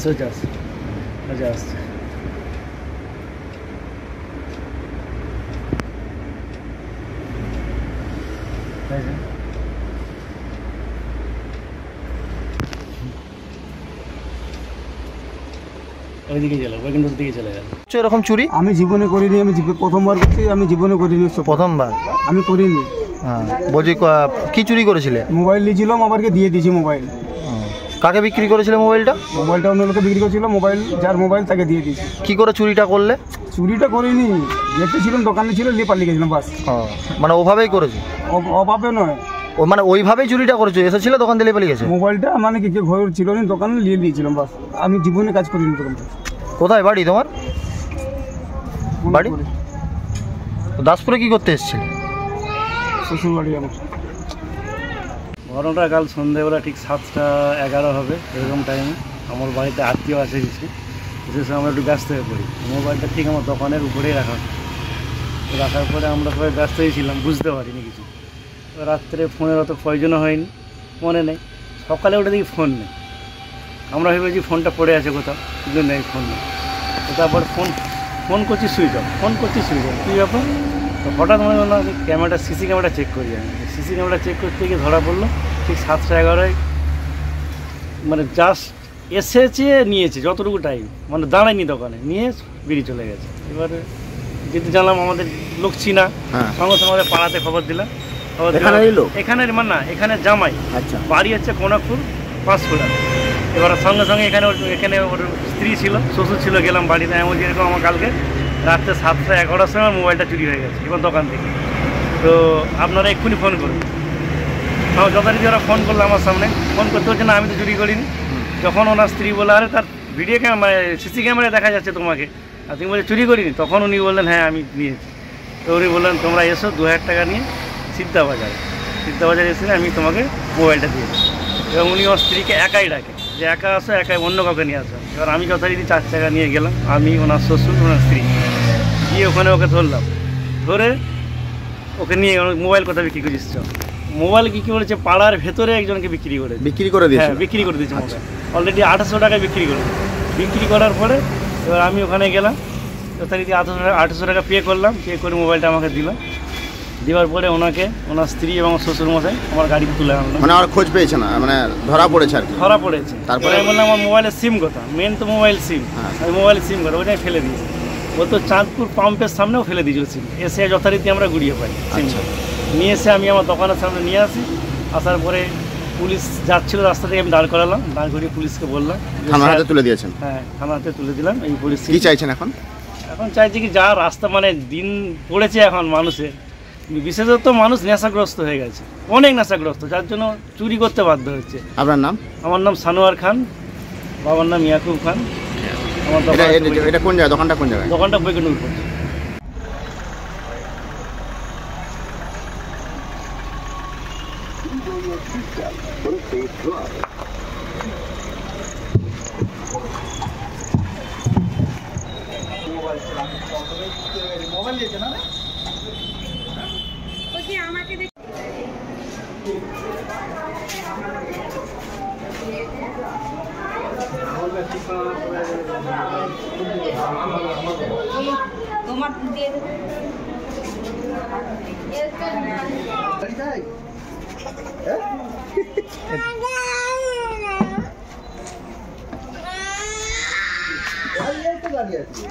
50 50 ওইদিকে চলে ওইখানটার দিকে চলে গেল। এরকম চুরি আমি জীবনে করিনি, আমি প্রথমবার করছি, আমি জীবনে করিনি। প্রথমবার আমি করিনি। হ্যাঁ, বলছি কি চুরি করেছিলে? মোবাইল নিয়েছিলাম, আবারকে দিয়ে দিয়েছি মোবাইল। কাকে বিক্রি করেছিলে মোবাইলটা? মোবাইলটা অন্য লোকে বিক্রি করেছিল, মোবাইল যার মোবাইল তাকে দিয়ে দিয়েছি। কি করে চুরিটা করলে? চুরিটা করিনি, দেখতেছিলাম দোকানে ছিল, নিয়ে পালিয়ে গেছিলাম বাস। মানে ওভাবেই করেছো? অভাবে নয়, ও মানে ওইভাবেই চুরিটা করেছো? এসেছিল দোকান দিলে পালিয়ে গেছে? মোবাইলটা মানে কি ঘর ছিল না, দোকানে নিয়ে নিয়েছিলাম বাস। আমি জীবনে কাজ করিনি দোকানটা। কোথায় বাড়ি তোমার? বাড়ি দাসপুরে। কি করতে এসেছিলে? শ্বশুর বাড়ি আমার। ঘটনাটা কাল সন্ধ্যেবেলা ঠিক 7টা-11 হবে এরকম টাইমে আমার বাড়িতে আত্মীয় আছে কিছু, বিশেষ আমরা একটু ব্যস্ত হয়ে পড়ি। মোবাইলটা ঠিক আমার দোকানের উপরেই রাখার পরে আমরা সবাই ব্যস্ত হয়েছিলাম, বুঝতে পারিনি কিছু। রাত্রে ফোনের অত প্রয়োজনও হয়নি, মনে নেই। সকালে উঠে দেখি ফোন নেই। আমরা ভেবেছি ফোনটা পড়ে আছে কোথাও, কিন্তু নেই, ফোন নেই। তারপর ফোন করছি সুইচ অফ, কী ব্যাপার? তো হঠাৎ মনে হলো ক্যামেরাটা, সিসি ক্যামেরা চেক করি। আমি সিসি ক্যামেরা চেক করতে গিয়ে ধরা পড়লো ঠিক 7টা-11টায়, মানে জাস্ট এসেছে, নিয়েছে যতটুকু টাইম, মানে দাঁড়ায়নি দোকানে, নিয়ে বেরিয়ে চলে গেছে। এবারে যেতে জানলাম আমাদের লোক চিনা, সঙ্গে সঙ্গে আমাদের পাড়াতে খবর দিলাম। এখানের মানে না, এখানে জামাই, বাড়ি হচ্ছে কোনাকপুর 5 এবার সঙ্গে সঙ্গে এখানে ওর স্ত্রী ছিল, শ্বশুর ছিল, গেলাম বাড়িতে। এমন যেরকম আমার কালকে রাত্রে 7টা-11টার সময় মোবাইলটা চুরি হয়ে গেছে এবার দোকান থেকে। তো আপনারা এক্ষুনি ফোন করুন। যথারীতি ওরা ফোন করলো আমার সামনে, ফোন করতে হচ্ছে না, আমি তো চুরি করিনি। যখন ওনার স্ত্রী বলে, আরে তার ভিডিও ক্যামেরা, সিসি ক্যামেরায় দেখা যাচ্ছে তোমাকে, আর তুমি বলে চুরি করিনি, তখন উনি বললেন হ্যাঁ আমি নিয়েছি। তো উনি বললেন তোমরা এসো 2000 টাকা নিয়ে সিদ্ধাবাজারে এসে আমি তোমাকে মোবাইলটা দিয়েছি। এবং উনি ওর স্ত্রীকে একাই ডাকে যে একা আসো, একাই অন্য কাউকে নিয়ে আসো। এবার আমি যথারীতি 4 টাকা নিয়ে গেলাম, আমি, ওনার শ্বশুর, ওনার স্ত্রী, গিয়ে ওখানে ওকে ধরলাম। ধরে ওকে নিয়ে মোবাইল কথা বিক্রি করেছিস, মোবাইল কী করেছে, পাড়ার ভেতরে একজনকে বিক্রি করে দিয়েছে। হ্যাঁ, বিক্রি করে দিয়েছে মোবাইল। অলরেডি 800 টাকায় বিক্রি করার পরে এবার আমি ওখানে গেলাম, যথারীতি 800 টাকা পে করলাম। পে করে মোবাইলটা আমাকে দেওয়ার পরে ওনাকে, ওনার স্ত্রী এবং শ্বশুর মশাই আমার গাড়িতে তুলে আনলাম। মানে আমার খোঁজ পেয়েছে না, মানে ধরা পড়েছে আর কি। তারপরে আমি বললাম আমার মোবাইলের সিম কথা, মেন তো মোবাইল সিম, আমি মোবাইলের সিম কথা ওইটাই ফেলে দিয়েছি। ও তো চাঁদপুর পাম্পের সামনেও ফেলে দিয়েছিল সিম। এসে যথারীতি আমরা গুড়িয়ে পাই সিমটা, নিয়ে এসে আমি আমার দোকানের সামনে নিয়ে আসি। আসার পরে পুলিশ যাচ্ছিল রাস্তা থেকে, আমি দাঁড় করালাম, দাঁড় করিয়ে পুলিশকে বললাম, থানার হাতে তুলে দিয়েছেন? হ্যাঁ, থানার হাতে তুলে দিলাম। এই পুলিশ কি চাইছেন এখন? এখন চাইছি কি, যা রাস্তা মানে দিন পড়েছে এখন মানুষের, বিশেষত মানুষ নেশাগ্রস্ত হয়ে গেছে, অনেক নেশাগ্রস্ত, যার জন্য চুরি করতে বাধ্য হচ্ছে। আপনার নাম? আমার নাম সানোয়ার খান, বাবার নাম ইয়াকুব খান। আমার এটা কোন জায়গা? দোকানটা কোন জায়গায়? দোকানটা বৈকুণ্ঠপুর। মোবাইল দিয়েছে না আমাকে তোমার দিয়ে দাঁড়িয়ে আছে।